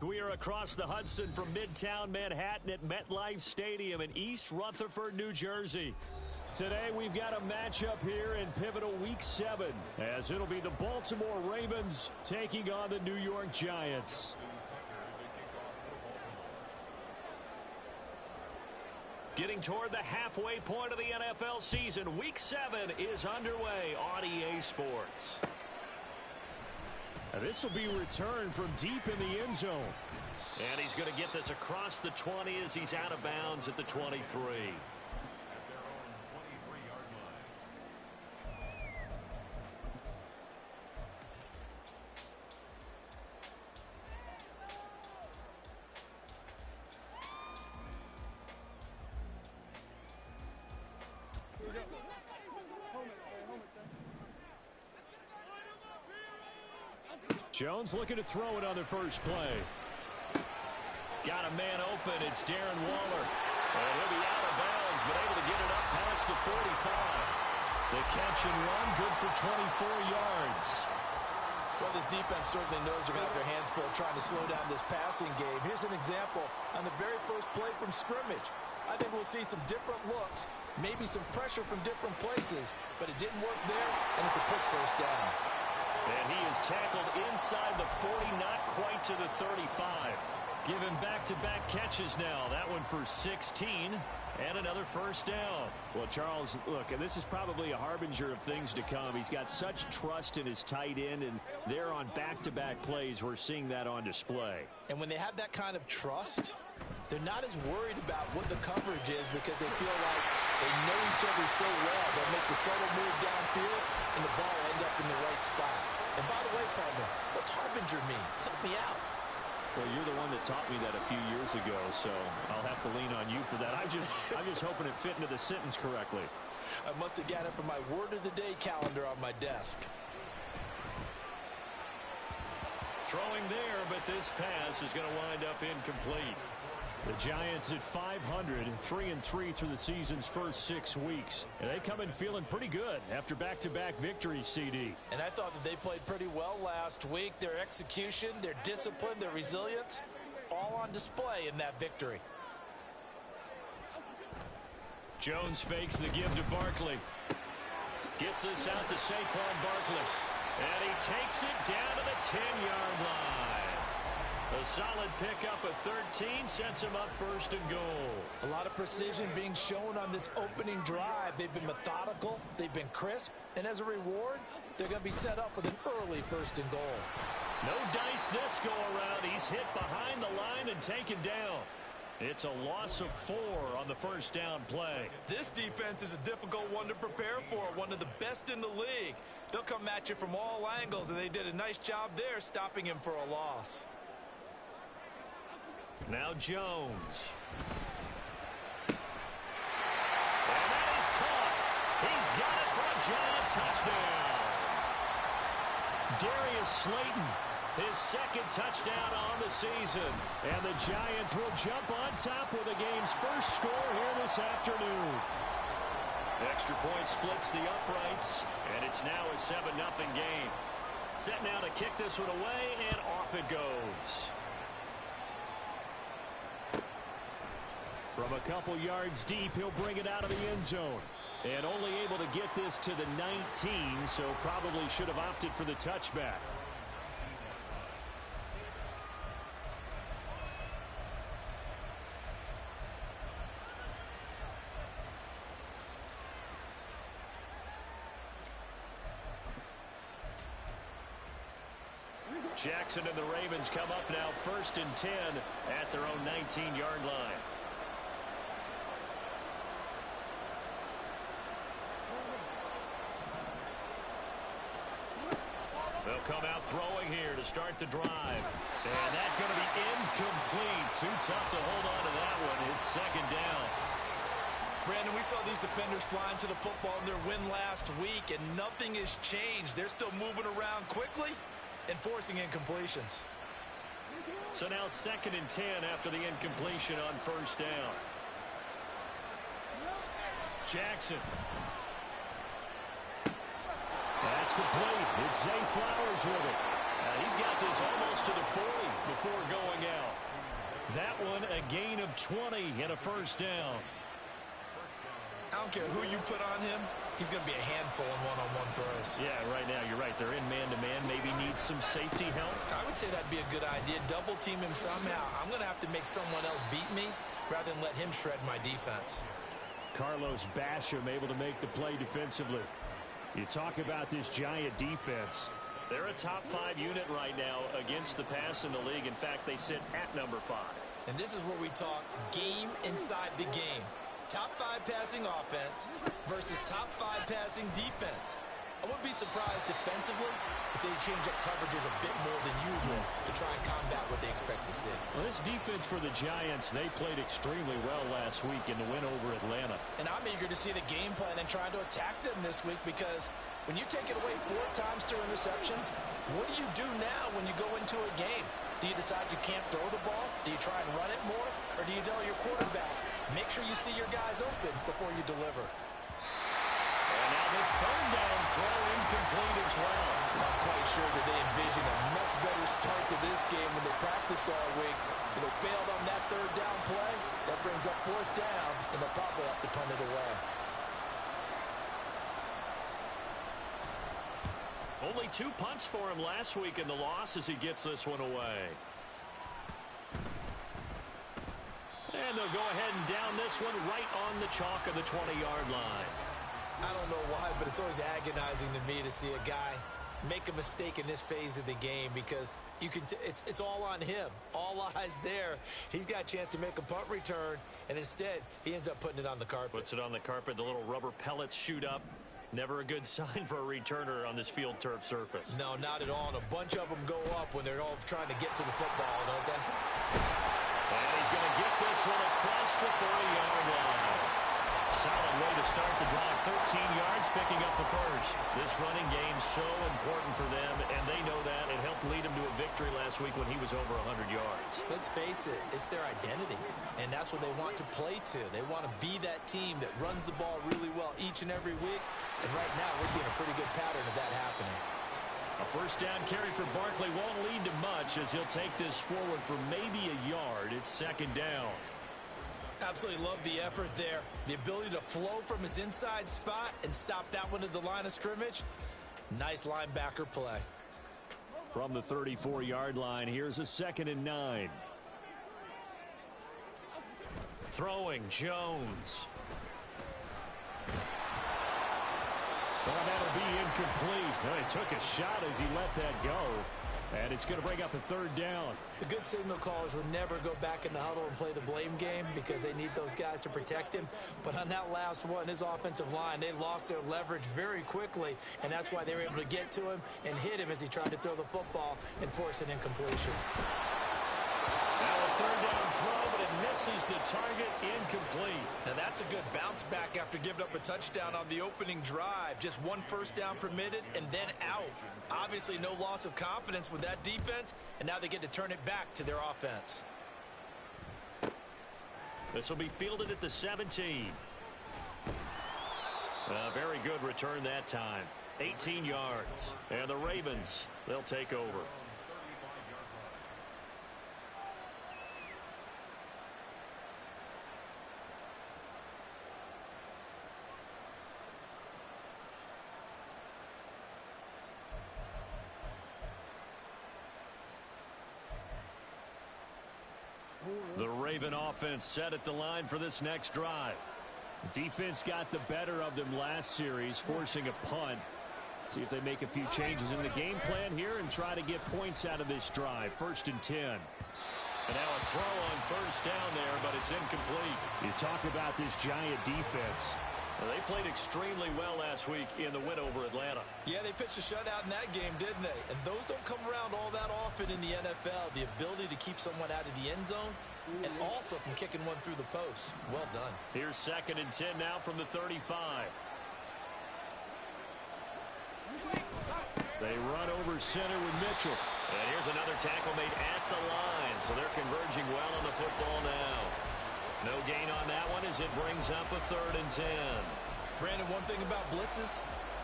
We are across the Hudson from Midtown Manhattan at MetLife Stadium in East Rutherford, New Jersey. Today we've got a matchup here in pivotal Week 7, as it'll be the Baltimore Ravens taking on the New York Giants. Getting toward the halfway point of the NFL season, Week 7 is underway on EA Sports. This will be returned from deep in the end zone. And he's going to get this across the 20 as he's out of bounds at the 23. Jones looking to throw it on the first play. Got a man open. It's Darren Waller. And he'll be out of bounds, but able to get it up past the 45. The catch and run, good for 24 yards. Well, this defense certainly knows they're going to have their hands full trying to slow down this passing game. Here's an example on the very first play from scrimmage. I think we'll see some different looks, maybe some pressure from different places, but it didn't work there, and it's a quick first down. And he is tackled inside the 40, not quite to the 35. Given back-to-back catches now. That one for 16 and another first down. Well, Charles, look, and this is probably a harbinger of things to come. He's got such trust in his tight end, and there on back-to-back plays, we're seeing that on display. And when they have that kind of trust, they're not as worried about what the coverage is because they feel like they know each other so well. They'll make the subtle move downfield, and the ball will end up in the right spot. And by the way, partner, what's harbinger mean? Help me out. Well, you're the one that taught me that a few years ago, so I'll have to lean on you for that. I'm just hoping it fit into the sentence correctly. I must have got it from my word of the day calendar on my desk. Throwing there, but this pass is going to wind up incomplete. The Giants at 500, 3-3 through the season's first 6 weeks. And they come in feeling pretty good after back-to-back victories, CD. And I thought that they played pretty well last week. Their execution, their discipline, their resilience, all on display in that victory. Jones fakes the give to Barkley. Gets this out to Saquon Barkley. And he takes it down to the 10-yard line. A solid pickup of 13 sets him up first and goal. A lot of precision being shown on this opening drive. They've been methodical, they've been crisp, and as a reward, they're going to be set up with an early first and goal. No dice this go around. He's hit behind the line and taken down. It's a loss of 4 on the first down play. This defense is a difficult one to prepare for, one of the best in the league. They'll come at you from all angles, and they did a nice job there stopping him for a loss. Now Jones. And that is caught. He's got it for a Giant touchdown. Darius Slayton, his second touchdown on the season. And the Giants will jump on top with the game's first score here this afternoon. Extra point splits the uprights, and it's now a 7-0 game. Set now to kick this one away, and off it goes. From a couple yards deep, he'll bring it out of the end zone. And only able to get this to the 19, so probably should have opted for the touchback. Jackson and the Ravens come up now 1st and 10 at their own 19-yard line. They'll come out throwing here to start the drive. And that's going to be incomplete. Too tough to hold on to that one. It's 2nd down. Brandon, we saw these defenders flying to the football in their win last week, and nothing has changed. They're still moving around quickly and forcing incompletions. So now 2nd and 10 after the incompletion on 1st down. Jackson. That's complete. It's Zay Flowers with it. He's got this almost to the 40 before going out. That one a gain of 20 and a first down. I don't care who you put on him. He's going to be a handful in one-on-one throws. Yeah, right now you're right. They're in man-to-man. Maybe need some safety help. I would say that'd be a good idea. Double team him somehow. I'm going to have to make someone else beat me rather than let him shred my defense. Carlos Basham able to make the play defensively. You talk about this Giant defense. They're a top 5 unit right now against the pass in the league. In fact, they sit at number 5. And this is where we talk game inside the game. Top 5 passing offense versus top 5 passing defense. I wouldn't be surprised defensively if they change up coverages a bit more than usual to try and combat what they expect to see. Well, this defense for the Giants, they played extremely well last week in the win over Atlanta. And I'm eager to see the game plan and trying to attack them this week, because when you take it away 4 times through interceptions, what do you do now when you go into a game? Do you decide you can't throw the ball? Do you try and run it more? Or do you tell your quarterback, make sure you see your guys open before you deliver? And now the third down throw incomplete as well. I'm quite sure that they envision a much better start to this game when they practiced all week. If they failed on that third down play, that brings up 4th down, and they'll probably have to punt it away. Only 2 punts for him last week in the loss as he gets this one away. And they'll go ahead and down this one right on the chalk of the 20-yard line. I don't know why, but it's always agonizing to me to see a guy make a mistake in this phase of the game, because you can it's all on him. All eyes there. He's got a chance to make a punt return, and instead he ends up putting it on the carpet. Puts it on the carpet. The little rubber pellets shoot up. Never a good sign for a returner on this field turf surface. No, not at all. And a bunch of them go up when they're all trying to get to the football, don't they? And he's going to get this one across the 30-yard line. Solid way to start the drive. 13 yards, picking up the first. This running game so important for them, and they know that. It helped lead him to a victory last week when he was over 100 yards. Let's face it, it's their identity, and that's what they want to play to. They want to be that team that runs the ball really well each and every week, and right now we're seeing a pretty good pattern of that happening. A first down carry for Barkley won't lead to much as he'll take this forward for maybe a yard. It's 2nd down. Absolutely love the effort there. The ability to flow from his inside spot and stop that one at the line of scrimmage. Nice linebacker play. From the 34-yard line, here's a 2nd and 9. Throwing, Jones. Well, that'll be incomplete. Well, he took a shot as he let that go. And it's going to bring up a 3rd down. The good signal callers would never go back in the huddle and play the blame game because they need those guys to protect him. But on that last one, his offensive line, they lost their leverage very quickly, and that's why they were able to get to him and hit him as he tried to throw the football and force an incompletion. Now a 3rd down throw, but it misses the target, incomplete. Now that's a good bounce back after giving up a touchdown on the opening drive. Just 1 first down permitted and then out. Obviously no loss of confidence with that defense, and now they get to turn it back to their offense. This will be fielded at the 17. A very good return that time. 18 yards. And the Ravens, they'll take over. The Raven offense set at the line for this next drive. Defense got the better of them last series, forcing a punt. See if they make a few changes in the game plan here and try to get points out of this drive. 1st and 10. And now a throw on 1st down there, but it's incomplete. You talk about this Giant defense. Well, they played extremely well last week in the win over Atlanta. Yeah, they pitched a shutout in that game, didn't they? And those don't come around all that often in the NFL. The ability to keep someone out of the end zone and also from kicking one through the post. Well done. Here's 2nd and 10 now from the 35. They run over center with Mitchell. And here's another tackle made at the line. So they're converging well on the football now. No gain on that one as it brings up a 3rd and 10. Brandon, one thing about blitzes,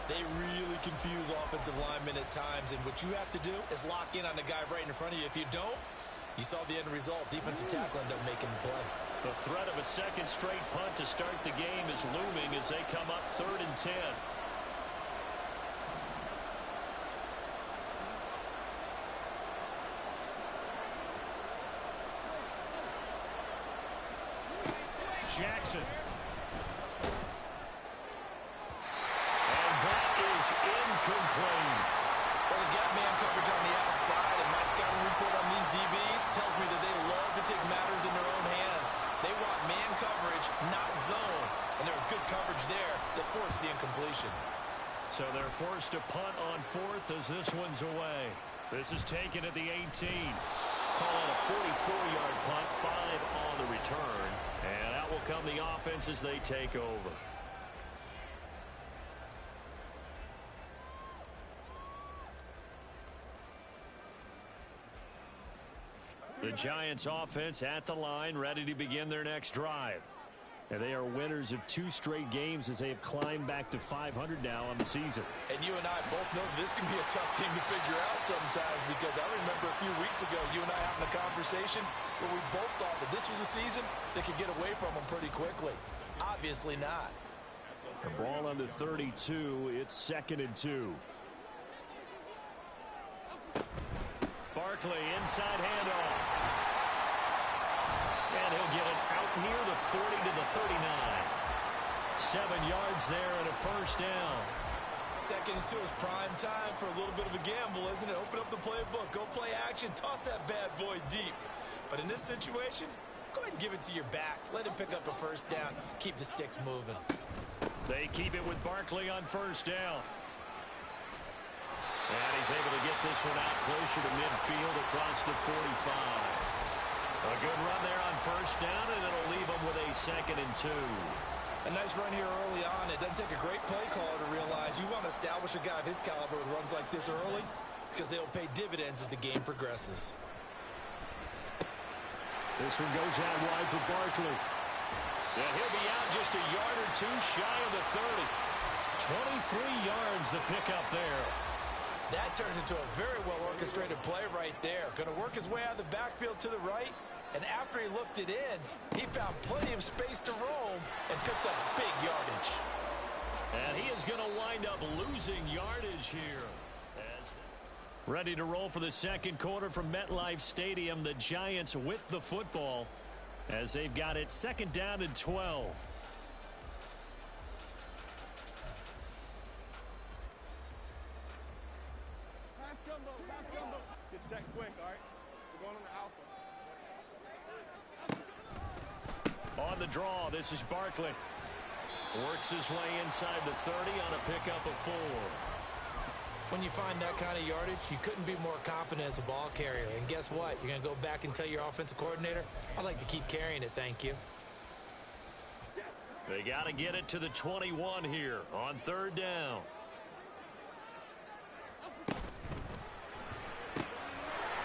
They really confuse offensive linemen at times, and what you have to do is lock in on the guy right in front of you. If you don't, you saw the end result. Defensive tackle ended up making the play. The threat of a second straight punt to start the game is looming as they come up 3rd and 10. Jackson. And that is incomplete. Well, we've got man coverage on the outside, and my scouting report on these DBs tells me that they love to take matters in their own hands. They want man coverage, not zone. And there was good coverage there that forced the incompletion. So they're forced to punt on 4th as this one's away. This is taken at the 18. Call it a 44-yard punt, 5 on the return. And out will come the offense as they take over. The Giants offense at the line, ready to begin their next drive. And they are winners of 2 straight games as they have climbed back to 500 now on the season. And you and I both know this can be a tough team to figure out sometimes, because I remember a few weeks ago you and I having a conversation where we both thought that this was a season that could get away from them pretty quickly. Obviously not. The ball on the 32. It's 2nd and 2. Barkley inside handoff. And he'll get it out near the 40 to the 39. 7 yards there and a first down. 2nd and 2 is prime time for a little bit of a gamble, isn't it? Open up the playbook, go play action, toss that bad boy deep. But in this situation, go ahead and give it to your back. Let him pick up a first down. Keep the sticks moving. They keep it with Barkley on first down. And he's able to get this one out closer to midfield across the 45. A good run there on first down, and it'll leave them with a 2nd and 2. A nice run here early on. It doesn't take a great play caller to realize you want to establish a guy of his caliber with runs like this early, because they'll pay dividends as the game progresses. This one goes out wide for Barkley. And he'll be out just a yard or 2 shy of the 30. 23 yards the pickup there. That turned into a very well-orchestrated play right there. Going to work his way out of the backfield to the right, and after he looked it in, he found plenty of space to roam and picked up big yardage. And he is going to wind up losing yardage here. Ready to roll for the second quarter from MetLife Stadium. The Giants with the football as they've got it 2nd down and 12. Get set quick, all right? We're going on the alpha. On the draw, this is Barkley. Works his way inside the 30 on a pickup of 4. When you find that kind of yardage, you couldn't be more confident as a ball carrier. And guess what? You're going to go back and tell your offensive coordinator, I'd like to keep carrying it, thank you. They got to get it to the 21 here on 3rd down.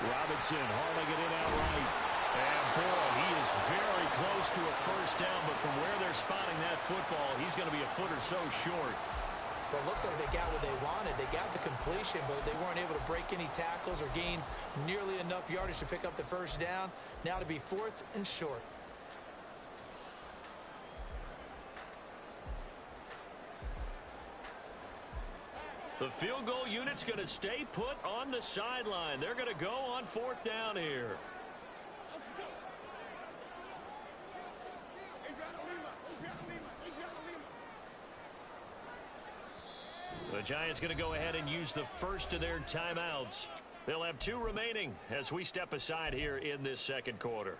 Robinson hauling it in outright. And boy, he is very close to a first down, but from where they're spotting that football, he's going to be a foot or so short. Well, it looks like they got what they wanted. They got the completion, but they weren't able to break any tackles or gain nearly enough yardage to pick up the first down. Now to be 4th and short. The field goal unit's going to stay put on the sideline. They're going to go on 4th down here. The Giants going to go ahead and use the first of their timeouts. They'll have 2 remaining as we step aside here in this second quarter.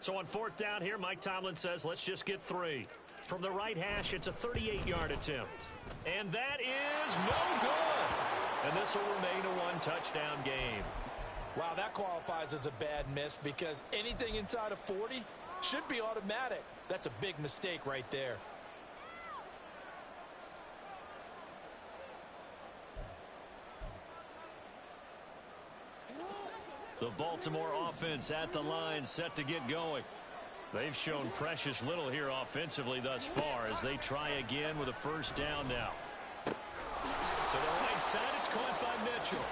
So on 4th down here, Mike Tomlin says, let's just get 3. From the right hash, it's a 38-yard attempt. And that is no good. And this will remain a 1-touchdown game. Wow, that qualifies as a bad miss because anything inside of 40 should be automatic. That's a big mistake right there. The Baltimore offense at the line set to get going. They've shown precious little here offensively thus far as they try again with a first down now. To the right side, it's caught by Mitchell.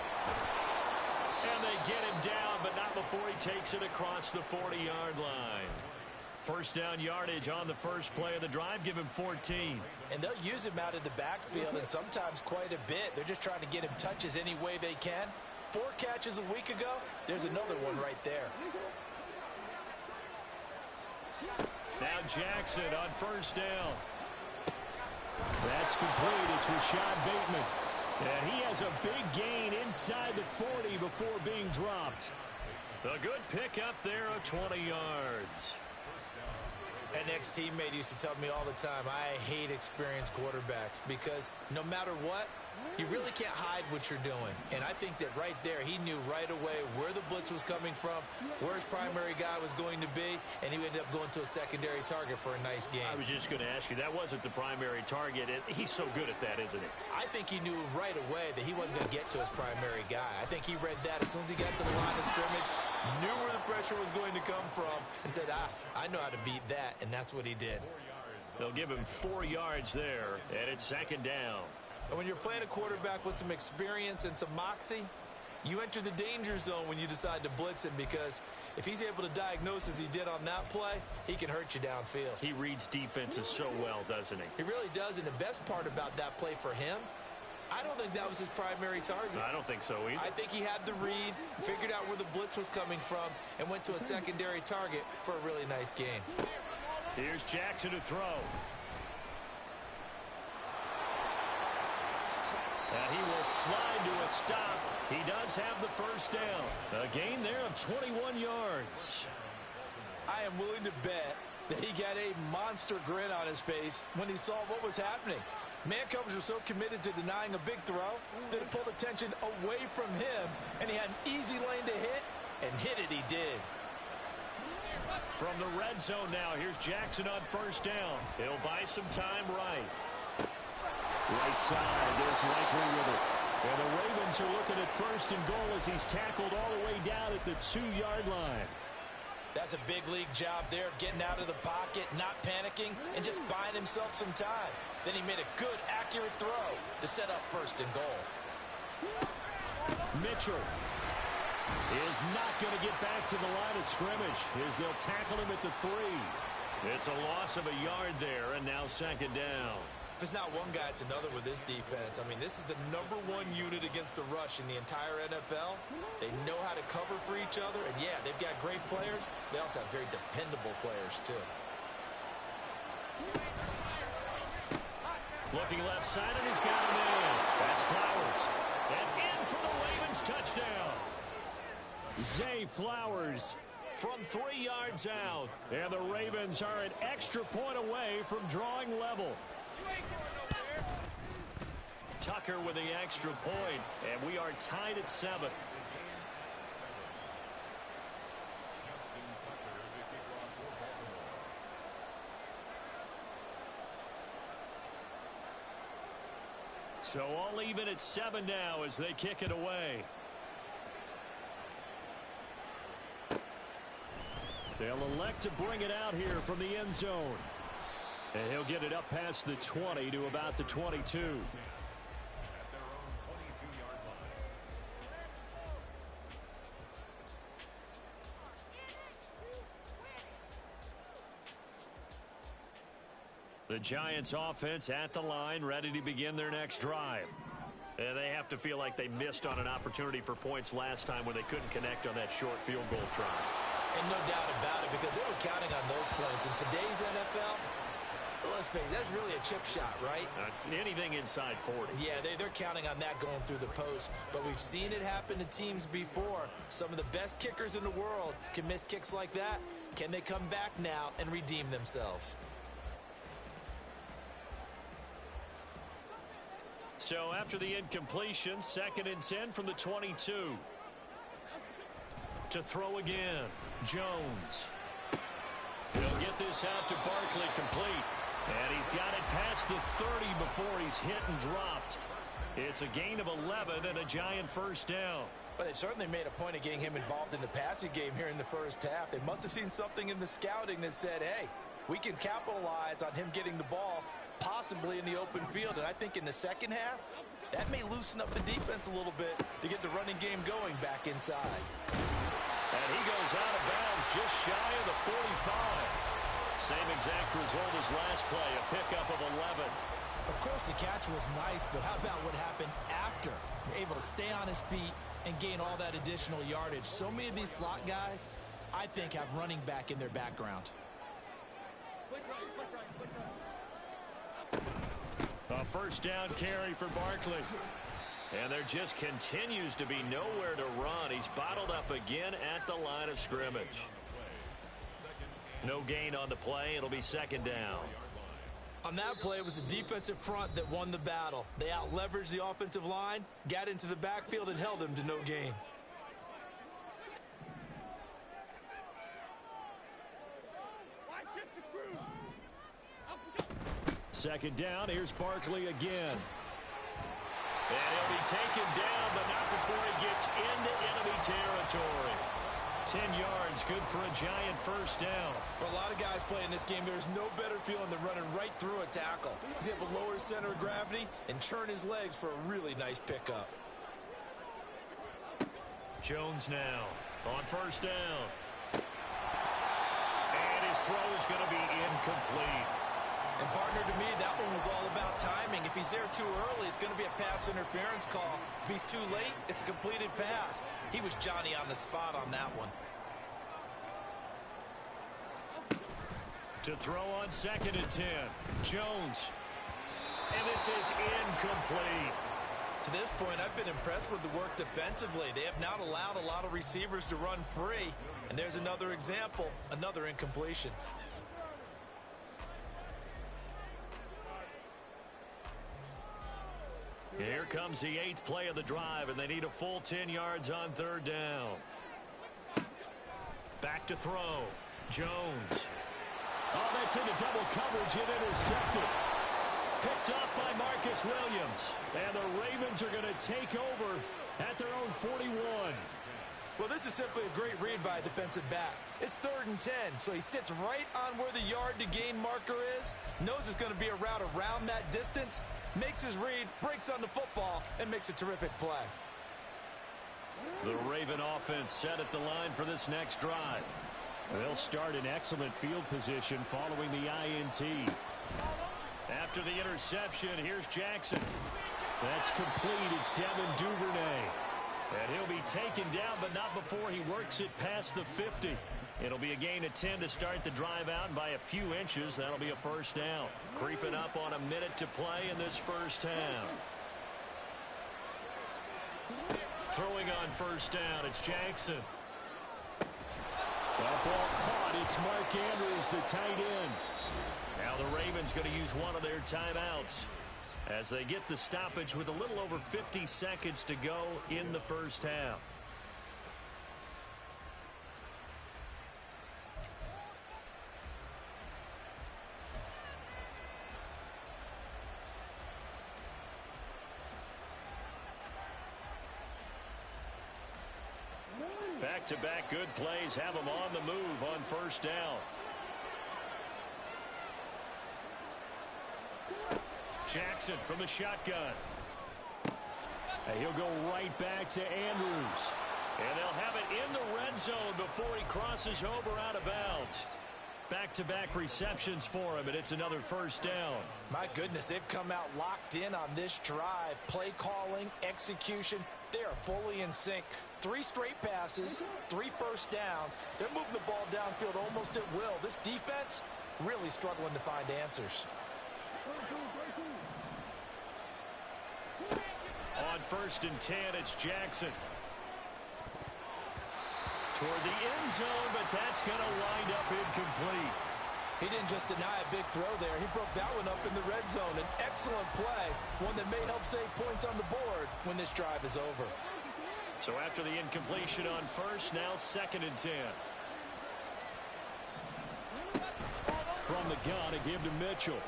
And they get him down, but not before he takes it across the 40-yard line. First down yardage on the first play of the drive. Give him 14. And they'll use him out of the backfield, and sometimes quite a bit. They're just trying to get him touches any way they can. 4 catches a week ago. There's another one right there. Now Jackson on first down. That's complete. It's Rashad Bateman. And he has a big gain inside the 40 before being dropped. A good pickup there of 20 yards. An ex-teammate used to tell me all the time, I hate experienced quarterbacks because no matter what, you really can't hide what you're doing. And I think that right there, he knew right away where the blitz was coming from, where his primary guy was going to be, and he ended up going to a secondary target for a nice game. I was just going to ask you, that wasn't the primary target. He's so good at that, isn't he? I think he knew right away that he wasn't going to get to his primary guy. I think he read that as soon as he got to the line of scrimmage, knew where the pressure was going to come from, and said, I know how to beat that, and that's what he did. They'll give him 4 yards there, and it's second down. And when you're playing a quarterback with some experience and some moxie, you enter the danger zone when you decide to blitz him, because if he's able to diagnose as he did on that play, he can hurt you downfield. He reads defenses so well, doesn't he? He really does, and the best part about that play for him, I don't think that was his primary target. I don't think so either. I think he had the read, figured out where the blitz was coming from, and went to a secondary target for a really nice game. Here's Jackson to throw. And he will slide to a stop. He does have the first down. A gain there of 21 yards. I am willing to bet that he got a monster grin on his face when he saw what was happening. Man coverage was so committed to denying a big throw that it pulled attention away from him, and he had an easy lane to hit, and hit it he did. From the red zone now, here's Jackson on first down. He'll buy some time right. Right side, there's Likely with it. And the Ravens are looking at first and goal as he's tackled all the way down at the 2-yard line. That's a big league job there of getting out of the pocket, not panicking, and just buying himself some time. Then he made a good, accurate throw to set up first and goal. Mitchell is not going to get back to the line of scrimmage as they'll tackle him at the 3. It's a loss of a yard there, and now second down. If it's not one guy, it's another with this defense. I mean, this is the #1 unit against the rush in the entire NFL. They know how to cover for each other, and yeah, they've got great players. They also have very dependable players, too. Looking left side, and he's got a man. That's Flowers. And in for the Ravens touchdown. Zay Flowers from 3 yards out. And the Ravens are an extra point away from drawing level. Tucker with the extra point, and we are tied at 7. So all even at 7 now as they kick it away. They'll elect to bring it out here from the end zone. And he'll get it up past the 20 to about the 22. The Giants offense at the line, ready to begin their next drive. And they have to feel like they missed on an opportunity for points last time when they couldn't connect on that short field goal try. And no doubt about it, because they were counting on those points. In today's NFL, let's face it, that's really a chip shot, right? That's anything inside 40. Yeah, they're counting on that going through the post. But we've seen it happen to teams before. Some of the best kickers in the world can miss kicks like that. Can they come back now and redeem themselves? So after the incompletion, 2nd and 10 from the 22. To throw again, Jones. He'll get this out to Barkley complete. And he's got it past the 30 before he's hit and dropped. It's a gain of 11 and a Giant first down. Well, they've certainly made a point of getting him involved in the passing game here in the first half. They must have seen something in the scouting that said, hey, we can capitalize on him getting the ball, possibly in the open field. And I think in the second half, that may loosen up the defense a little bit to get the running game going back inside. And he goes out of bounds just shy of the 45. Same exact result as last play, a pickup of 11. Of course, the catch was nice, but how about what happened after? Able to stay on his feet and gain all that additional yardage. So many of these slot guys, I think, have running back in their background. A first down carry for Barkley. And there just continues to be nowhere to run. He's bottled up again at the line of scrimmage. No gain on the play. It'll be second down. On that play, it was the defensive front that won the battle. They out-leveraged the offensive line, got into the backfield, and held them to no gain. Second down. Here's Barkley again. And he'll be taken down, but not before he gets into enemy territory. 10 yards, good for a Giant first down. For a lot of guys playing this game, there's no better feeling than running right through a tackle. He's able to lower his center of gravity and churn his legs for a really nice pickup. Jones now on first down. And his throw is going to be incomplete. And partner, to me, that one was all about timing. If he's there too early, it's going to be a pass interference call. If he's too late, it's a completed pass. He was Johnny on the spot on that one. To throw on second and 10. Jones. And this is incomplete. To this point, I've been impressed with the work defensively. They have not allowed a lot of receivers to run free. And there's another example, another incompletion. Here comes the 8th play of the drive, and they need a full 10 yards on third down. Back to throw. Jones. Oh, that's into double coverage and intercepted. Picked off by Marcus Williams. And the Ravens are going to take over at their own 41. Well, this is simply a great read by a defensive back. It's 3rd and 10, so he sits right on where the yard-to-gain marker is, knows it's going to be a route around that distance, makes his read, breaks on the football, and makes a terrific play. The Raven offense set at the line for this next drive. They'll start in excellent field position following the INT. After the interception, here's Jackson. That's complete. It's Devin Duvernay. And he'll be taken down, but not before he works it past the 50. It'll be a gain of 10 to start the drive out, and by a few inches, that'll be a first down. Creeping up on a minute to play in this first half. Throwing on first down, it's Jackson. That ball caught. It's Mark Andrews, the tight end. Now the Ravens going to use one of their timeouts as they get the stoppage with a little over 50 seconds to go in the first half. Back-to-back good plays have them on the move on first down. Jackson from the shotgun. And he'll go right back to Andrews. And they'll have it in the red zone before he crosses over out of bounds. Back-to-back receptions for him, and it's another first down. My goodness, they've come out locked in on this drive. Play calling, execution, they are fully in sync. 3 straight passes, 3 first downs. They're moving the ball downfield almost at will. This defense really struggling to find answers. On first and 10, it's Jackson. Toward the end zone, but that's going to wind up incomplete. He didn't just deny a big throw there. He broke that one up in the red zone. An excellent play, one that may help save points on the board when this drive is over. So after the incompletion on first, now second and 10. From the gun, a give to Mitchell.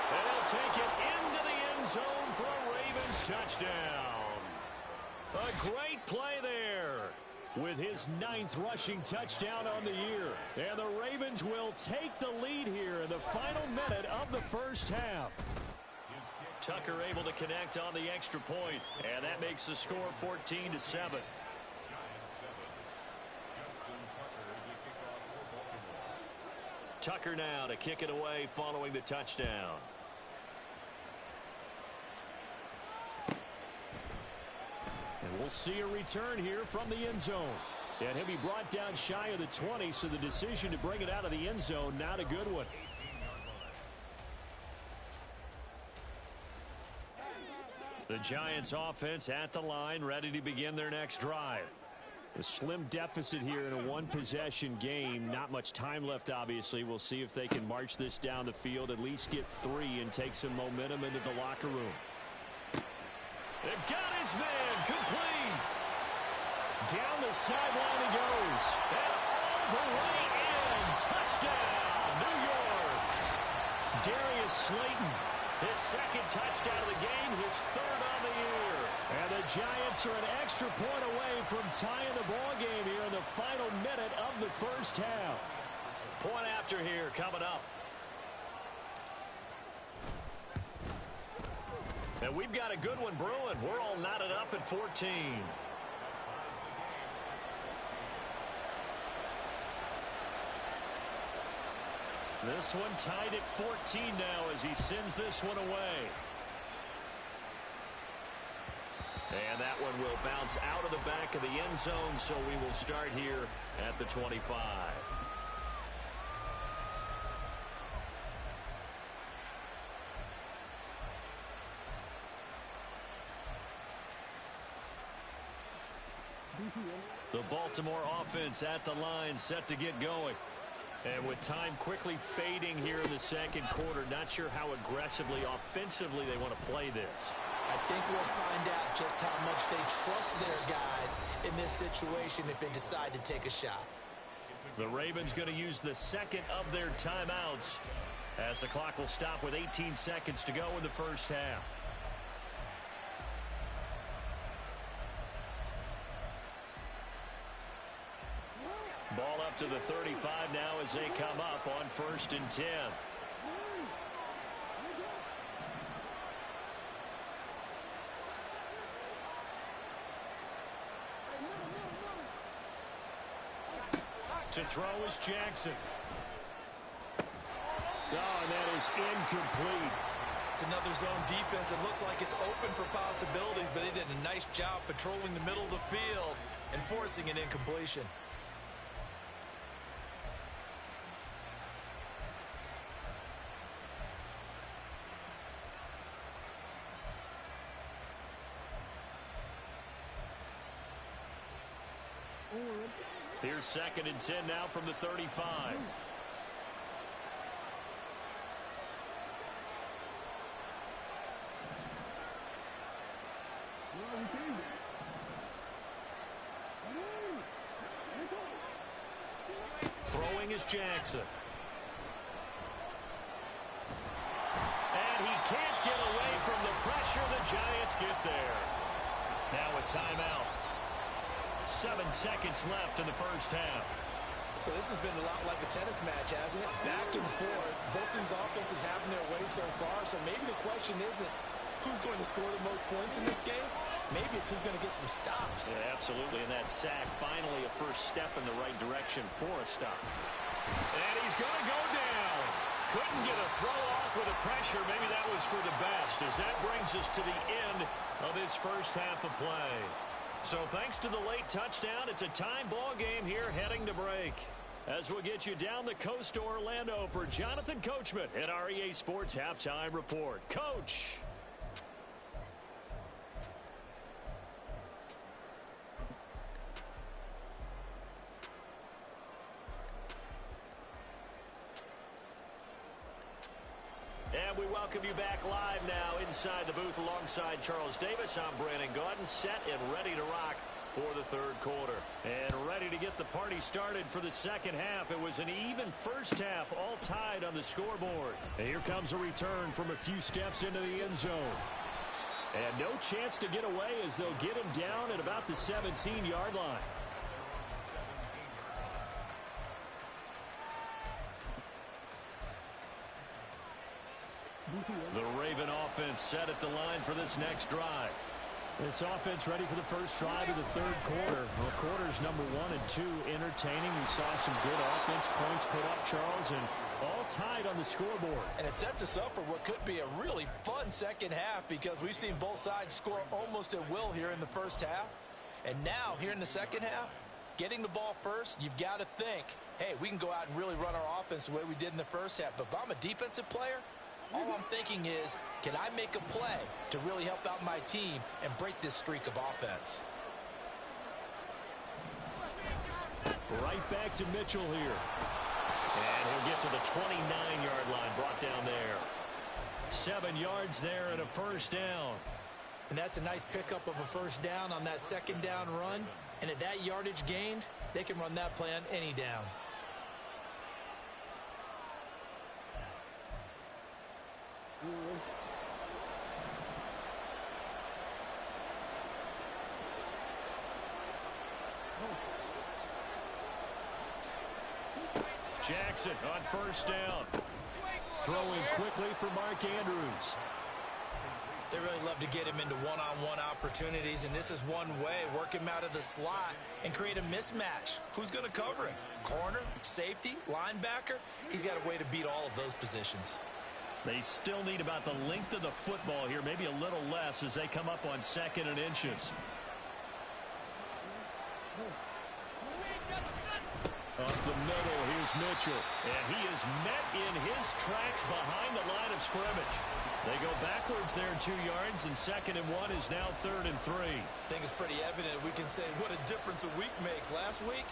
And they'll take it into the end zone for a Ravens Ravens touchdown. A great play there with his 9th rushing touchdown on the year. And the Ravens will take the lead here in the final minute of the first half. Tucker able to connect on the extra point, and that makes the score 14-7. Tucker now to kick it away following the touchdown. And we'll see a return here from the end zone. And he'll be brought down shy of the 20, so the decision to bring it out of the end zone, not a good one. The Giants offense at the line, ready to begin their next drive. A slim deficit here in a one-possession game. Not much time left, obviously. We'll see if they can march this down the field, at least get 3 and take some momentum into the locker room. They've got his man complete. Down the sideline he goes. And all the way in. Touchdown, New York. Darius Slayton, his 2nd touchdown of the game, his 3rd on the year. And the Giants are an extra point away from tying the ball game here in the final minute of the first half. Point after here coming up. And we've got a good one brewing. We're all knotted up at 14. This one tied at 14 now as he sends this one away. And that one will bounce out of the back of the end zone, so we will start here at the 25. The Baltimore offense at the line, set to get going. And with time quickly fading here in the second quarter, not sure how aggressively, offensively they want to play this. I think we'll find out just how much they trust their guys in this situation if they decide to take a shot. The Ravens going to use the 2nd of their timeouts as the clock will stop with 18 seconds to go in the first half. Ball up to the 35 now as they come up on 1st and 10. To throw is Jackson. Oh, and that is incomplete. It's another zone defense. It looks like it's open for possibilities, but they did a nice job patrolling the middle of the field and forcing an incompletion. Here's 2nd and 10 now from the 35. Throwing is Jackson. And he can't get away from the pressure. The Giants get there. Now a timeout. 7 seconds left in the first half. So this has been a lot like a tennis match, hasn't it? Back and forth. Both these offenses having their way so far. So maybe the question isn't who's going to score the most points in this game. Maybe it's who's going to get some stops. Yeah, absolutely. And that sack, finally a first step in the right direction for a stop. And he's going to go down. Couldn't get a throw off with the pressure. Maybe that was for the best, as that brings us to the end of this first half of play. So thanks to the late touchdown, it's a time ball game here heading to break. As we'll get you down the coast to Orlando for Jonathan Coachman at our EA Sports Halftime Report. Coach. And we welcome you back live now inside the booth alongside Charles Davis. I'm Brandon Gaudin, set and ready to rock for the third quarter. And ready to get the party started for the second half. It was an even first half, all tied on the scoreboard. And here comes a return from a few steps into the end zone. And no chance to get away as they'll get him down at about the 17-yard line. The Raven offense set at the line for this next drive. This offense ready for the first drive of the third quarter. Well, quarters number 1 and 2 entertaining. We saw some good offense points put up, Charles, and all tied on the scoreboard. And it sets us up for what could be a really fun second half because we've seen both sides score almost at will here in the first half. And now, here in the second half, getting the ball first, you've got to think, hey, we can go out and really run our offense the way we did in the first half. But if I'm a defensive player, all I'm thinking is, can I make a play to really help out my team and break this streak of offense? Right back to Mitchell here. And he'll get to the 29-yard line, brought down there. 7 yards there and a first down. And that's a nice pickup of a first down on that second down run. And at that yardage gained, they can run that play on any down. Jackson on first down. Throwing quickly for Mark Andrews. They really love to get him into one-on-one opportunities, and this is one way. Work him out of the slot and create a mismatch. Who's going to cover him? Corner, safety, linebacker? He's got a way to beat all of those positions. They still need about the length of the football here, maybe a little less as they come up on 2nd and inches. Up the middle, here's Mitchell. And he is met in his tracks behind the line of scrimmage. They go backwards there 2 yards, and 2nd and 1 is now 3rd and 3. I think it's pretty evident. We can say what a difference a week makes. Last week,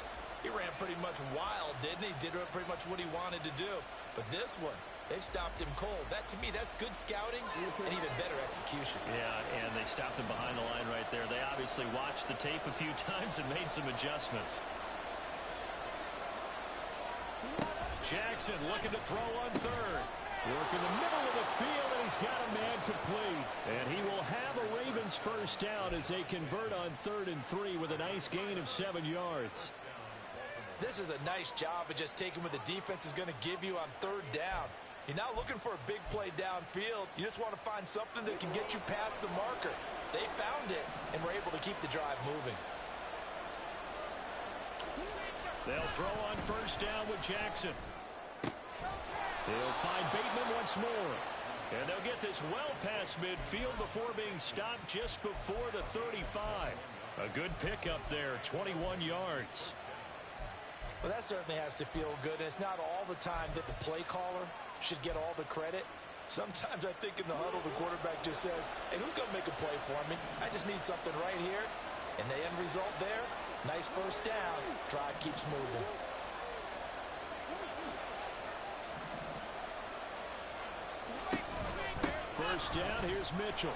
he ran pretty much wild, didn't he? Did pretty much what he wanted to do. But this one, they stopped him cold. That, to me, that's good scouting and even better execution. Yeah, and they stopped him behind the line right there. They obviously watched the tape a few times and made some adjustments. Jackson looking to throw on 3rd. Work in the middle of the field, and he's got a man complete. And he will have a Ravens first down as they convert on 3rd and 3 with a nice gain of 7 yards. This is a nice job of just taking what the defense is going to give you on 3rd down. You're not looking for a big play downfield. You just want to find something that can get you past the marker. They found it and were able to keep the drive moving. They'll throw on first down with Jackson. They'll find Bateman once more. And they'll get this well past midfield before being stopped just before the 35. A good pickup there, 21 yards. Well, that certainly has to feel good. And it's not all the time that the play caller should get all the credit. Sometimes I think in the huddle, the quarterback just says, hey, who's going to make a play for me? I just need something right here. And the end result there, nice first down. Drive keeps moving. First down, here's Mitchell.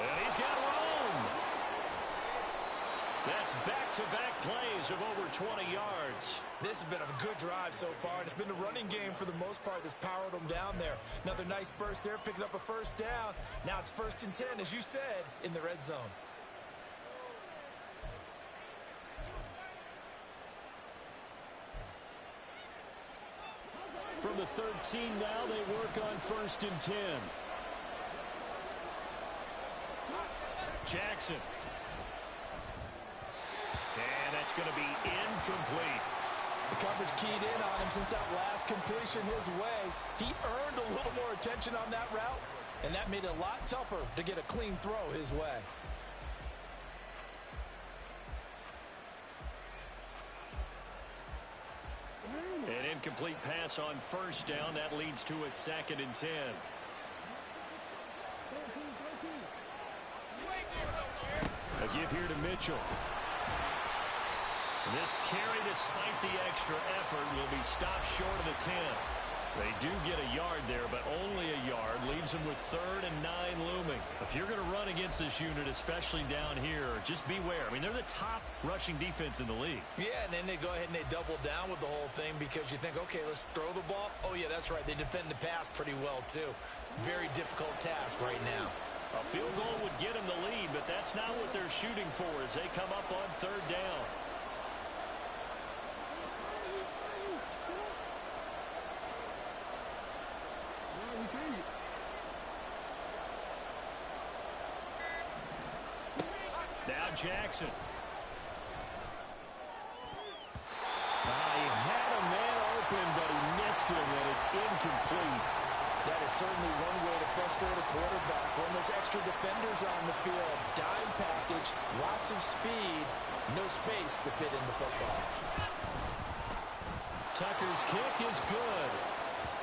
And he's got room. That's back-to-back plays of over 20 yards. This has been a good drive so far, and it's been the running game for the most part that's powered them down there. Another nice burst there, picking up a first down. Now it's 1st and 10, as you said, in the red zone. From the 13 now, they work on 1st and 10. Jackson. And that's going to be incomplete. The coverage keyed in on him since that last completion his way. He earned a little more attention on that route, and that made it a lot tougher to get a clean throw his way. An incomplete pass on first down. That leads to a 2nd and 10. A give here to Mitchell. This carry, despite the extra effort, will be stopped short of the 10. They do get a yard there, but only a yard, leaves them with 3rd and 9 looming. If you're going to run against this unit, especially down here, just beware. I mean, they're the top rushing defense in the league. Yeah, and then they go ahead and they double down with the whole thing because you think, okay, let's throw the ball. Oh, yeah, that's right. They defend the pass pretty well, too. Very difficult task right now. A field goal would get them the lead, but that's not what they're shooting for as they come up on 3rd down. Now Jackson. He had a man open, but he missed him, and it's incomplete. That is certainly one way to frustrate a quarterback. When there's extra defenders on the field, dime package, lots of speed, no space to fit in the football. Tucker's kick is good.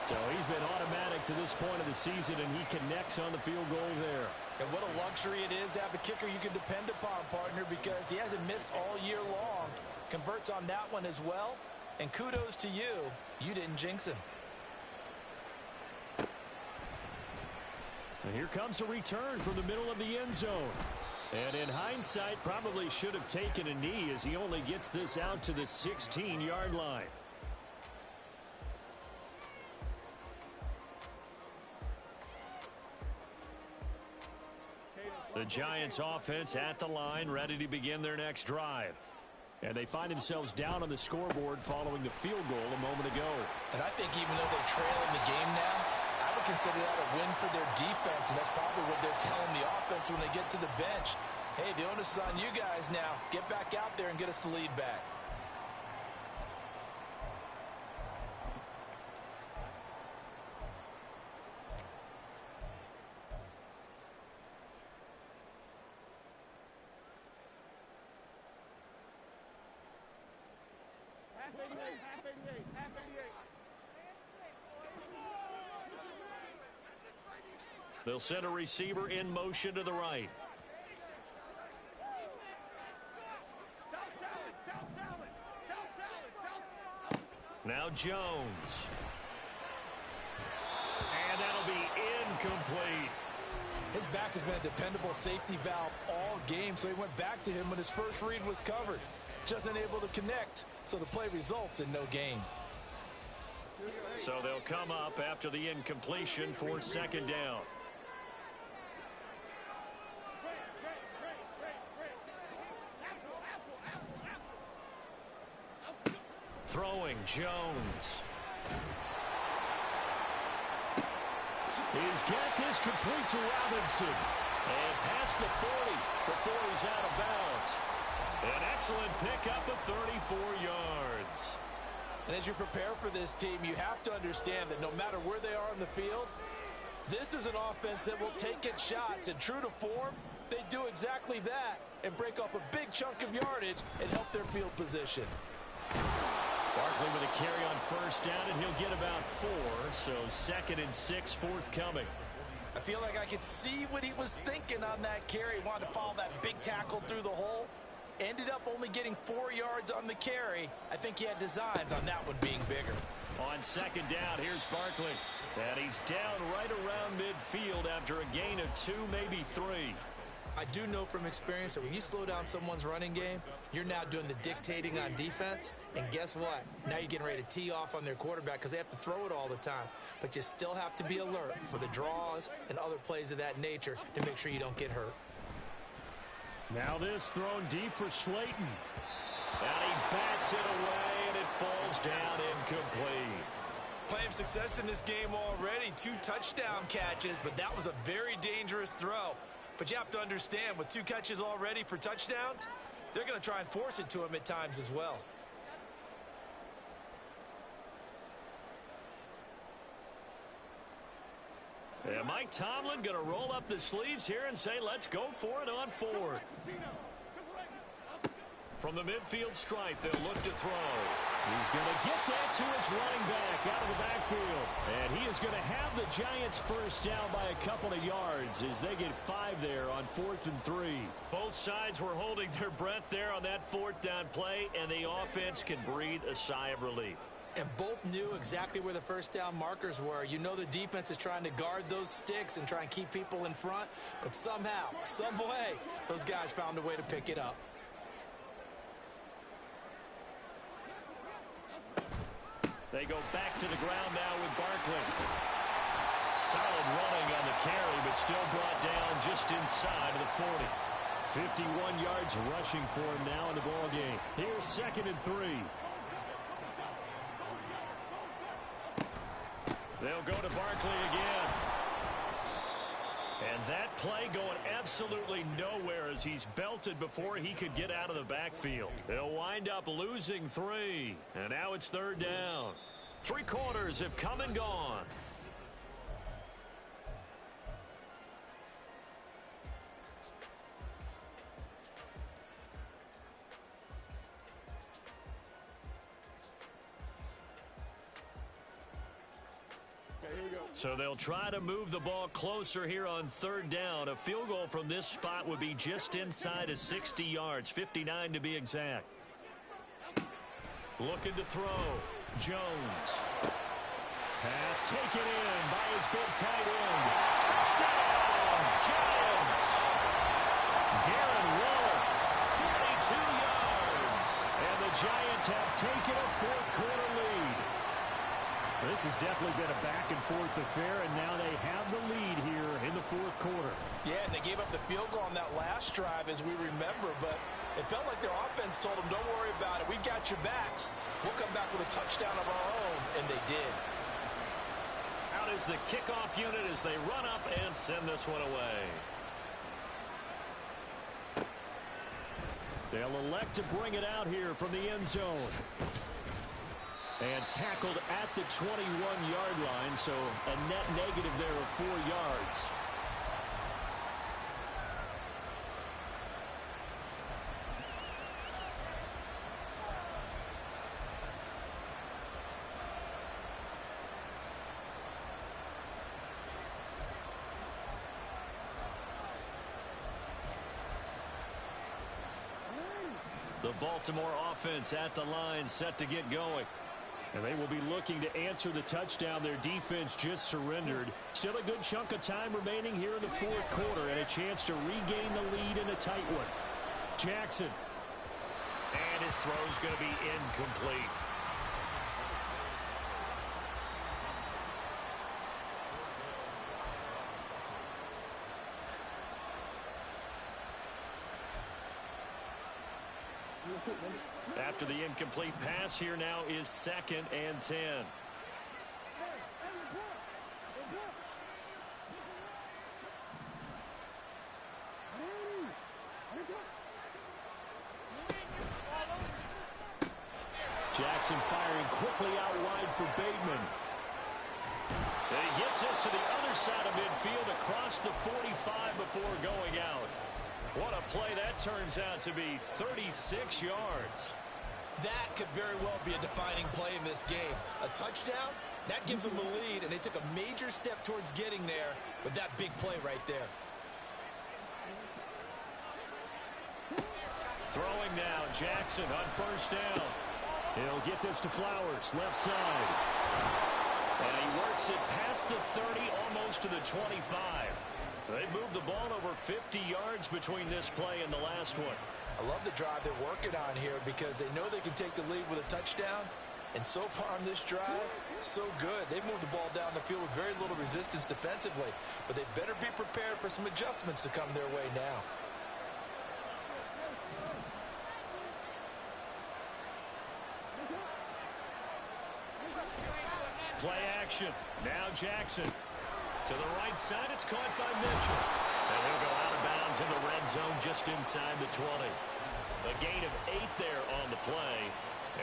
So he's been automatic to this point of the season, and he connects on the field goal there. And what a luxury it is to have a kicker you can depend upon, partner, because he hasn't missed all year long. Converts on that one as well. And kudos to you. You didn't jinx him. And here comes a return from the middle of the end zone. And in hindsight, probably should have taken a knee as he only gets this out to the 16-yard line. The Giants offense at the line, ready to begin their next drive. And they find themselves down on the scoreboard following the field goal a moment ago. And I think even though they're trailing the game now, I would consider that a win for their defense, and that's probably what they're telling the offense when they get to the bench. Hey, the onus is on you guys now. Get back out there and get us the lead back. Half 88. They'll send a receiver in motion to the right. Now Jones. And that'll be incomplete. His back has been a dependable safety valve all game, so he went back to him when his first read was covered. Just unable to connect, so the play results in no gain. So they'll come up after the incompletion for 2nd down. Throwing Jones. He's got this complete to Robinson. And past the 40 before he's out of bounds. An excellent pickup of 34 yards. And as you prepare for this team, you have to understand that no matter where they are on the field, this is an offense that will take its shots. And true to form, they do exactly that and break off a big chunk of yardage and help their field position. Barkley with a carry on 1st down, and he'll get about 4. So 2nd and 6 forthcoming. I feel like I could see what he was thinking on that carry. Wanted to follow that big tackle through the hole. Ended up only getting 4 yards on the carry. I think he had designs on that one being bigger. On 2nd down, here's Barkley. And he's down right around midfield after a gain of 2, maybe 3. I do know from experience that when you slow down someone's running game, you're now doing the dictating on defense. And guess what? Now you're getting ready to tee off on their quarterback because they have to throw it all the time. But you still have to be alert for the draws and other plays of that nature to make sure you don't get hurt. Now this thrown deep for Slayton. And he bats it away, and it falls down incomplete. Plenty of success in this game already. 2 touchdown catches, but that was a very dangerous throw. But you have to understand, with 2 catches already for touchdowns, they're going to try and force it to him at times as well. And Mike Tomlin going to roll up the sleeves here and say, let's go for it on 4th. From the midfield stripe, they'll look to throw. He's going to get that to his running back out of the backfield. And he is going to have the Giants first down by a couple of yards as they get 5 there on 4th and 3. Both sides were holding their breath there on that 4th down play, and the offense can breathe a sigh of relief. And both knew exactly where the first down markers were. You know the defense is trying to guard those sticks and try and keep people in front. But somehow, some way, those guys found a way to pick it up. They go back to the ground now with Barkley. Solid running on the carry, but still brought down just inside of the 40. 51 yards rushing for him now in the ball game. Here's 2nd and 3. They'll go to Barkley again. And that play going absolutely nowhere as he's belted before he could get out of the backfield. They'll wind up losing 3. And now it's 3rd down. 3 quarters have come and gone. So they'll try to move the ball closer here on 3rd down. A field goal from this spot would be just inside of 60 yards, 59 to be exact. Looking to throw. Jones. Pass taken in by his big tight end. Touchdown, Giants. Darren Waller, 42 yards. And the Giants have taken a 4th quarter lead. This has definitely been a back-and-forth affair, and now they have the lead here in the 4th quarter. Yeah, and they gave up the field goal on that last drive, as we remember, but it felt like their offense told them, don't worry about it. We got your backs. We'll come back with a touchdown of our own, and they did. Out is the kickoff unit as they run up and send this one away. They'll elect to bring it out here from the end zone. And tackled at the 21-yard line, so a net negative there of 4 yards. The Baltimore offense at the line, set to get going. And they will be looking to answer the touchdown their defense just surrendered. Still a good chunk of time remaining here in the 4th quarter and a chance to regain the lead in a tight one. Jackson. And his throw's going to be incomplete. After the incomplete pass, here now is 2nd and 10. Jackson firing quickly out wide for Bateman. And he gets us to the other side of midfield across the 45 before going out. What a play that turns out to be, 36 yards. That could very well be a defining play in this game. A touchdown, that gives them the lead, and they took a major step towards getting there with that big play right there. Throwing now, Jackson on 1st down. He'll get this to Flowers, left side. And he works it past the 30, almost to the 25. They moved the ball over 50 yards between this play and the last one. I love the drive they're working on here because they know they can take the lead with a touchdown. And so far on this drive, so good. They've moved the ball down the field with very little resistance defensively. But they better be prepared for some adjustments to come their way now. Play action. Now Jackson. To the right side, it's caught by Mitchell. And he'll go out of bounds in the red zone just inside the 20. A gain of 8 there on the play.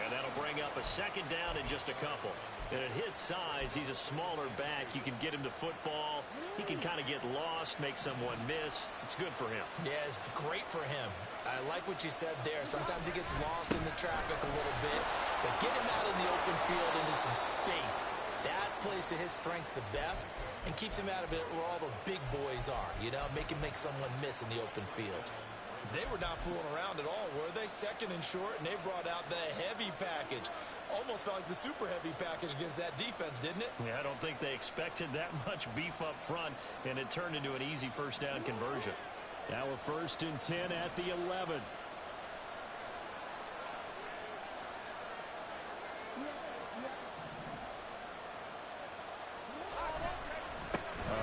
And that'll bring up a 2nd down in just a couple. And at his size, he's a smaller back. You can get him to football. He can kind of get lost, make someone miss. It's good for him. Yeah, it's great for him. I like what you said there. Sometimes he gets lost in the traffic a little bit. But get him out in the open field into some space. That plays to his strengths the best and keeps him out of it where all the big boys are, you know, make someone miss in the open field. They were not fooling around at all, were they? 2nd and short, and they brought out the heavy package. almost felt like the super heavy package against that defense, didn't it? Yeah, I don't think they expected that much beef up front, and it turned into an easy first down conversion. Now a 1st and 10 at the 11.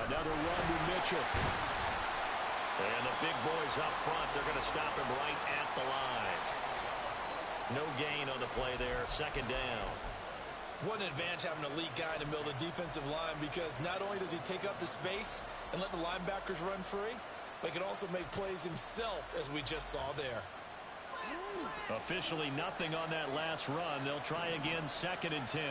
Another run to Mitchell. And the big boys up front, they're going to stop him right at the line. No gain on the play there, 2nd down. What an advantage having an elite guy in the middle of the defensive line, because not only does he take up the space and let the linebackers run free, but he can also make plays himself, as we just saw there. Officially nothing on that last run. They'll try again, 2nd and 10.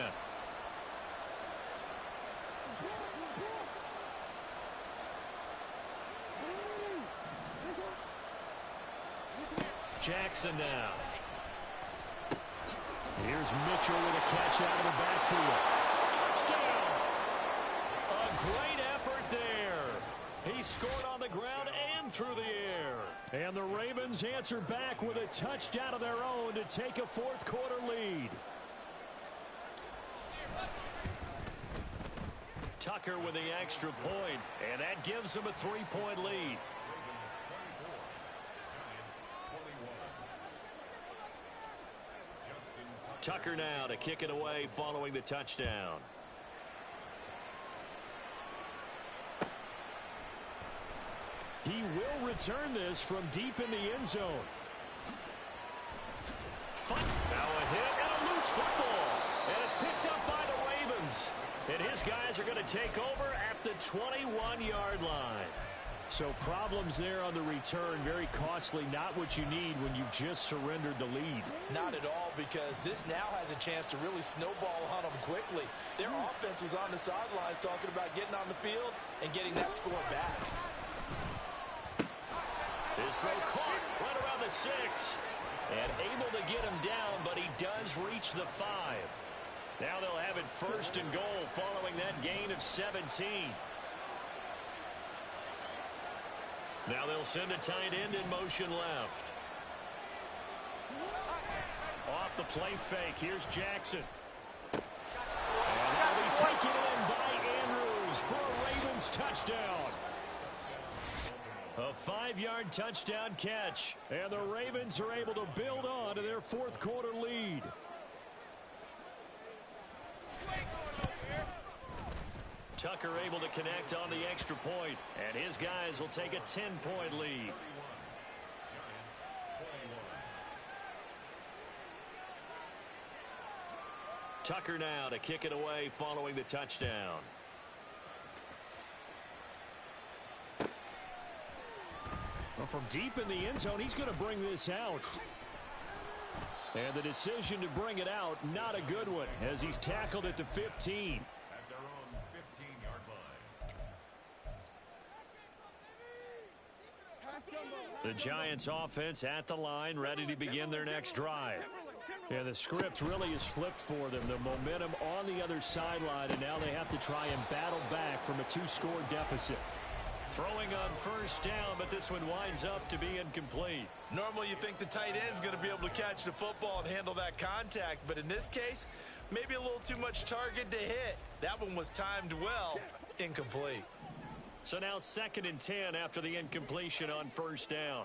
Jackson now. Here's Mitchell with a catch out of the backfield. Touchdown! A great effort there. He scored on the ground and through the air. And the Ravens answer back with a touchdown of their own to take a 4th quarter lead. Tucker with the extra point, and that gives them a 3-point lead. Tucker now to kick it away following the touchdown. He will return this from deep in the end zone. Now a hit and a loose football. And it's picked up by the Ravens. And his guys are going to take over at the 21-yard line. So problems there on the return, very costly, not what you need when you've just surrendered the lead. Not at all, because this now has a chance to really snowball on them quickly. Their offense was on the sidelines talking about getting on the field and getting that score back. His throw caught right around the 6. And able to get him down, but he does reach the 5. Now they'll have it 1st and goal following that gain of 17. Now they'll send a tight end in motion left. Off the play fake. Here's Jackson. And that'll be taken in by Andrews for a Ravens touchdown. A 5-yard touchdown catch. And the Ravens are able to build on to their 4th quarter lead. Tucker able to connect on the extra point, and his guys will take a 10-point lead. Tucker now to kick it away following the touchdown. Well, from deep in the end zone, he's going to bring this out. And the decision to bring it out, not a good one, as he's tackled at the 15. The Giants offense at the line, ready to begin their next drive. Yeah, the script really is flipped for them. The momentum on the other sideline, and now they have to try and battle back from a 2-score deficit. Throwing on 1st down, but this one winds up to be incomplete. Normally you think the tight end's going to be able to catch the football and handle that contact, but in this case, maybe a little too much target to hit. That one was timed well, incomplete. So now 2nd and 10 after the incompletion on 1st down.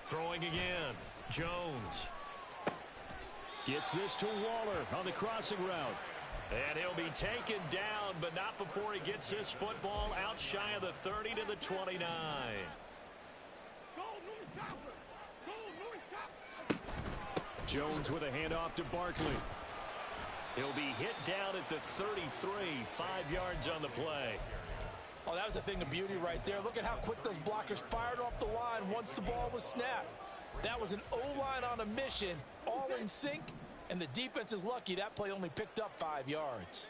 Throwing again. Jones gets this to Waller on the crossing route. And he'll be taken down, but not before he gets this football out shy of the 30 to the 29. Jones with a handoff to Barkley. He'll be hit down at the 33, 5 yards on the play. Oh, that was a thing of beauty right there. Look at how quick those blockers fired off the line once the ball was snapped. That was an O-line on a mission, all in sync, and the defense is lucky that play only picked up 5 yards.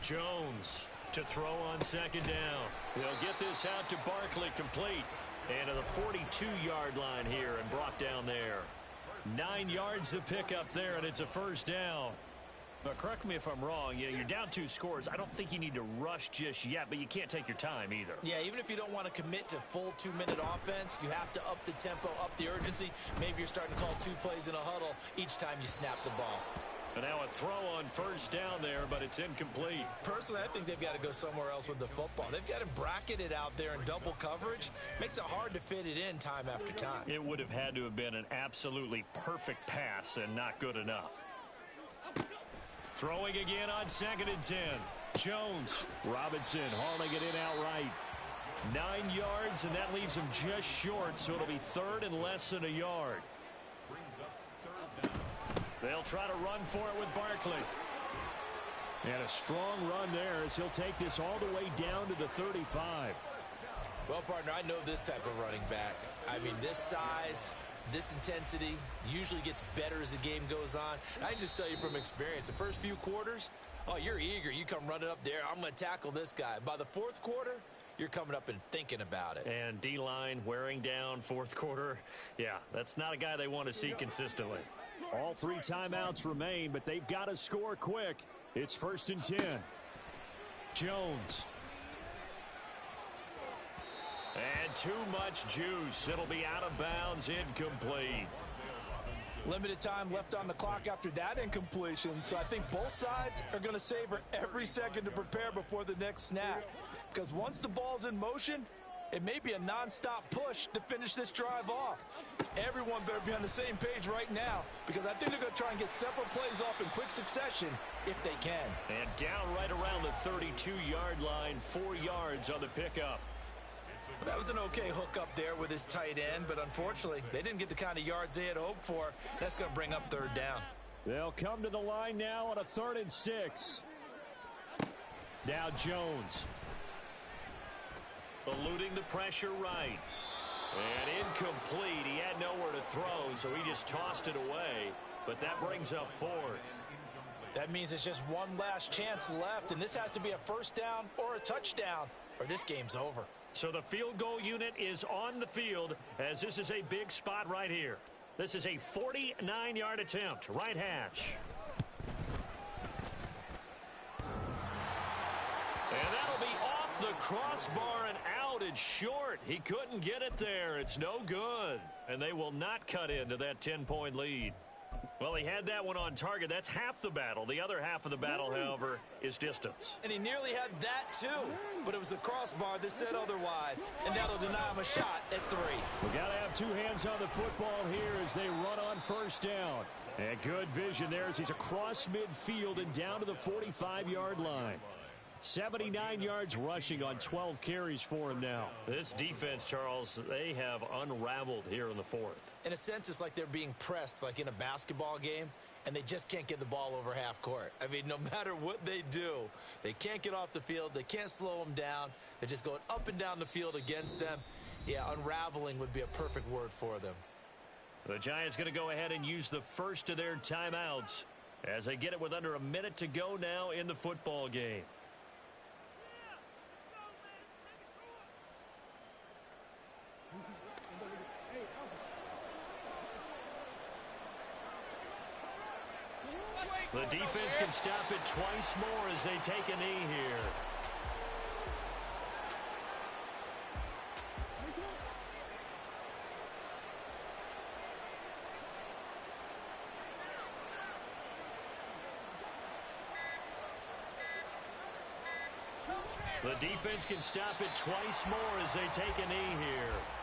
Jones to throw on 2nd down. He'll get this out to Barkley, complete. And to the 42-yard line here and brought down there. 9 yards to pick up there, and it's a 1st down. But correct me if I'm wrong. You're down 2 scores. I don't think you need to rush just yet, but you can't take your time either. Yeah, even if you don't want to commit to full 2-minute offense, you have to up the tempo, up the urgency. Maybe you're starting to call 2 plays in a huddle each time you snap the ball. And now a throw on first down there, but it's incomplete. Personally, I think they've got to go somewhere else with the football. They've got him bracketed out there in double coverage. Makes it hard to fit it in time after time. It would have had to have been an absolutely perfect pass and not good enough. Throwing again on 2nd and 10. Jones. Robinson hauling it in outright. 9 yards, and that leaves him just short, so it'll be 3rd and less than a yard. They'll try to run for it with Barkley. And a strong run there as he'll take this all the way down to the 35. Well, partner, I know this type of running back. I mean, this size, this intensity usually gets better as the game goes on. I just tell you from experience, the first few quarters, oh, you're eager. You come running up there. I'm going to tackle this guy. By the 4th quarter, you're coming up and thinking about it. And D-line wearing down 4th quarter. Yeah, that's not a guy they want to see consistently. All 3 timeouts remain, but they've got to score quick. It's 1st and 10. Jones. And too much juice. It'll be out of bounds, incomplete. Limited time left on the clock after that incompletion, so I think both sides are going to savor every second to prepare before the next snap. Because once the ball's in motion, it may be a nonstop push to finish this drive off. Everyone better be on the same page right now, because I think they're going to try and get several plays off in quick succession if they can. And down right around the 32-yard line, 4 yards on the pickup. That was an okay hook up there with his tight end, but unfortunately, they didn't get the kind of yards they had hoped for. That's going to bring up 3rd down. They'll come to the line now on a 3rd and 6. Now Jones. Eluding the pressure right. And incomplete. He had nowhere to throw, so he just tossed it away. But that brings up 4th. That means it's just one last chance left, and this has to be a 1st down or a touchdown, or this game's over. So the field goal unit is on the field, as this is a big spot right here. This is a 49-yard attempt, right hash. And that'll be off the crossbar and out. It's short. He couldn't get it there. It's no good. And they will not cut into that 10-point lead. Well, he had that one on target. That's half the battle. The other half of the battle, however, is distance. And he nearly had that, too. But it was the crossbar that said otherwise. And that'll deny him a shot at 3. We got to have 2 hands on the football here as they run on 1st down. And good vision there as he's across midfield and down to the 45-yard line. 79 yards rushing on 12 carries for him now. This defense, Charles, they have unraveled here in the 4th. In a sense, it's like they're being pressed like in a basketball game, and they just can't get the ball over half court. I mean, no matter what they do, they can't get off the field. They can't slow them down. They're just going up and down the field against them. Yeah, unraveling would be a perfect word for them. The Giants going to go ahead and use the first of their timeouts as they get it with under a minute to go now in the football game. The defense can stop it twice more as they take a knee here. The defense can stop it twice more as they take a knee here.